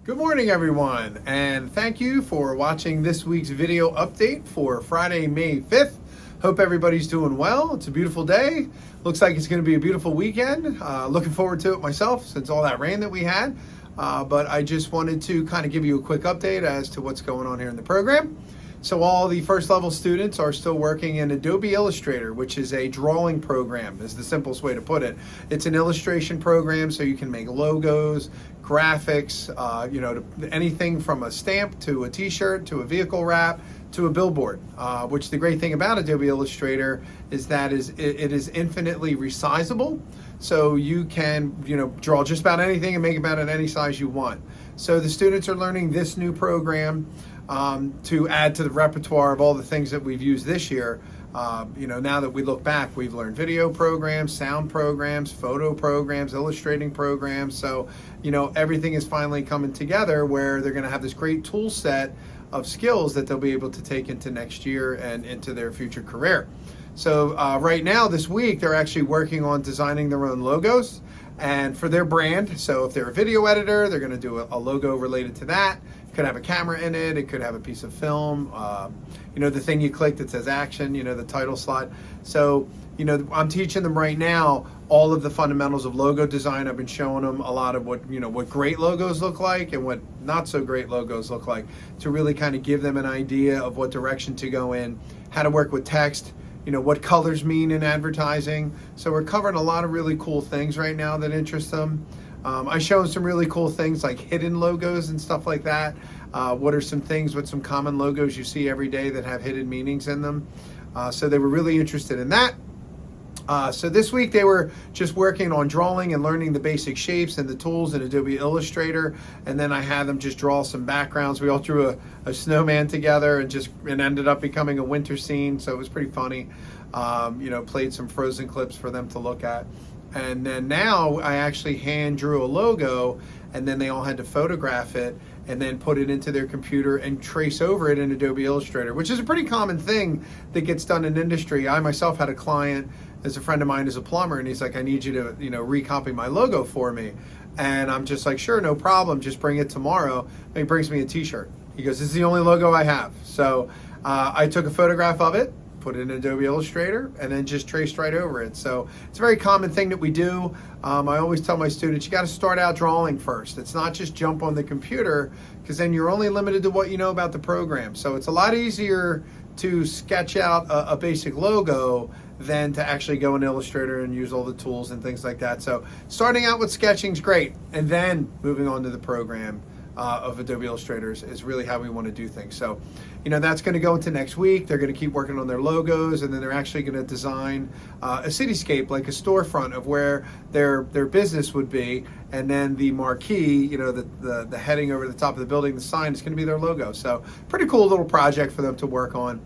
Good morning, everyone, and thank you for watching this week's video update for Friday, May 5th. Hope everybody's doing well. It's a beautiful day. Looks like it's going to be a beautiful weekend. Looking forward to it myself since all that rain that we had. But I just wanted to kind of give you a quick update as to what's going on here in the program. So all the first level students are still working in Adobe Illustrator, which is a drawing program, is the simplest way to put it. It's an illustration program, so you can make logos, graphics, anything from a stamp to a t-shirt to a vehicle wrap to a billboard, which the great thing about Adobe Illustrator is that it is infinitely resizable. So you can draw just about anything and make about it any size you want. So the students are learning this new program to add to the repertoire of all the things that we've used this year. Now that we look back, we've learned video programs, sound programs, photo programs, illustrating programs. So, everything is finally coming together where they're going to have this great tool set of skills that they'll be able to take into next year and into their future career. So right now, this week, they're actually working on designing their own logos and for their brand. So if they're a video editor, they're going to do a logo related to that. It could have a camera in it. It could have a piece of film. The thing you click that says action, the title slot. So, I'm teaching them right now all of the fundamentals of logo design. I've been showing them a lot of what great logos look like and what not so great logos look like, to really kind of give them an idea of what direction to go in, how to work with text, what colors mean in advertising. So we're covering a lot of really cool things right now that interest them. I show them some really cool things like hidden logos and stuff like that. What are some things with some common logos you see every day that have hidden meanings in them? So they were really interested in that. So this week they were just working on drawing and learning the basic shapes and the tools in Adobe Illustrator. And then I had them just draw some backgrounds. We all drew a snowman together and ended up becoming a winter scene. So it was pretty funny. Played some Frozen clips for them to look at. And then now I actually hand drew a logo, and then they all had to photograph it and then put it into their computer and trace over it in Adobe Illustrator, which is a pretty common thing that gets done in industry. I myself had a client, as a friend of mine is a plumber, and he's like, I need you to, recopy my logo for me. And I'm just like, sure, no problem, just bring it tomorrow. And he brings me a t-shirt. He goes, this is the only logo I have. So I took a photograph of it, put it in Adobe Illustrator, and then just traced right over it. So it's a very common thing that we do. I always tell my students, you got to start out drawing first. It's not just jump on the computer, because then you're only limited to what you know about the program. So it's a lot easier to sketch out a basic logo than to actually go in Illustrator and use all the tools and things like that. So starting out with sketching is great, and then moving on to the program of Adobe Illustrator is really how we want to do things. So, that's going to go into next week. They're going to keep working on their logos, and then they're actually going to design a cityscape, like a storefront of where their business would be, and then the marquee, the heading over the top of the building, the sign, is going to be their logo. So pretty cool little project for them to work on.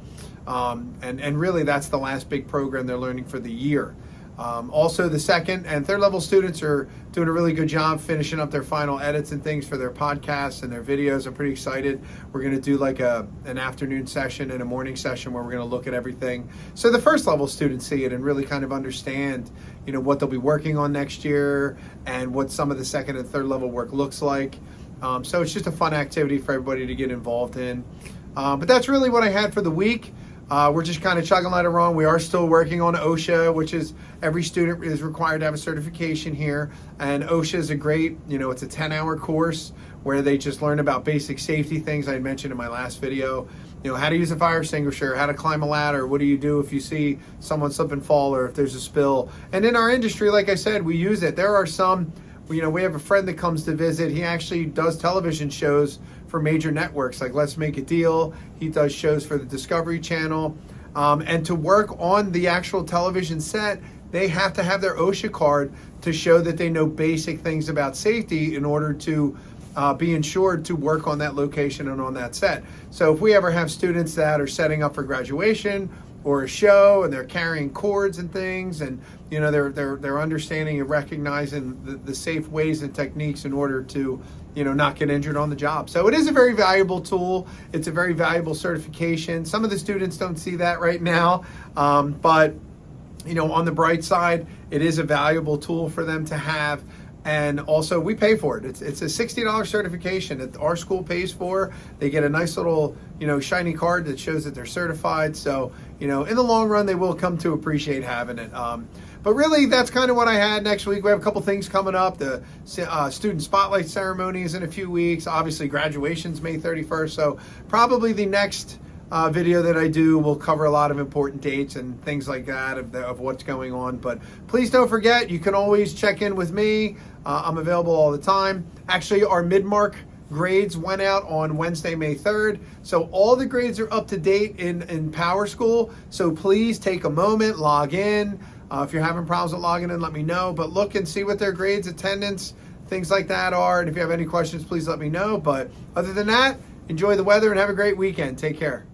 And really that's the last big program they're learning for the year. Also, the second and third level students are doing a really good job finishing up their final edits and things for their podcasts and their videos. I'm pretty excited. We're going to do like an afternoon session and a morning session where we're going to look at everything. So the first level students see it and really kind of understand, what they'll be working on next year and what some of the second and third level work looks like. So it's just a fun activity for everybody to get involved in. But that's really what I had for the week. We're just kind of chugging right along. We are still working on OSHA, which is every student is required to have a certification here. And OSHA is a great, it's a 10-hour course where they just learn about basic safety things I had mentioned in my last video. How to use a fire extinguisher, how to climb a ladder, what do you do if you see someone slip and fall or if there's a spill. And in our industry, like I said, we use it. There are some, we have a friend that comes to visit. He actually does television shows for major networks like Let's Make a Deal. He does shows for the Discovery Channel. And to work on the actual television set, they have to have their OSHA card to show that they know basic things about safety in order to be insured to work on that location and on that set. So if we ever have students that are setting up for graduation or a show and they're carrying cords and things, and they're understanding and recognizing the safe ways and techniques in order to not get injured on the job. So it is a very valuable tool. It's a very valuable certification. Some of the students don't see that right now, but on the bright side, it is a valuable tool for them to have. And also, we pay for it. It's a $60 certification that our school pays for. They get a nice little, shiny card that shows that they're certified. So, in the long run, they will come to appreciate having it. But really, that's kind of what I had next week. We have a couple things coming up. The student spotlight ceremony is in a few weeks. Obviously, graduation's May 31st. So probably the next video that I do will cover a lot of important dates and things like that of what's going on. But please don't forget, you can always check in with me. I'm available all the time. Actually, our mid-mark grades went out on Wednesday, May 3rd. So all the grades are up to date in Power School. So please take a moment, log in. If you're having problems with logging in, let me know. But look and see what their grades, attendance, things like that are. And if you have any questions, please let me know. But other than that, enjoy the weather and have a great weekend. Take care.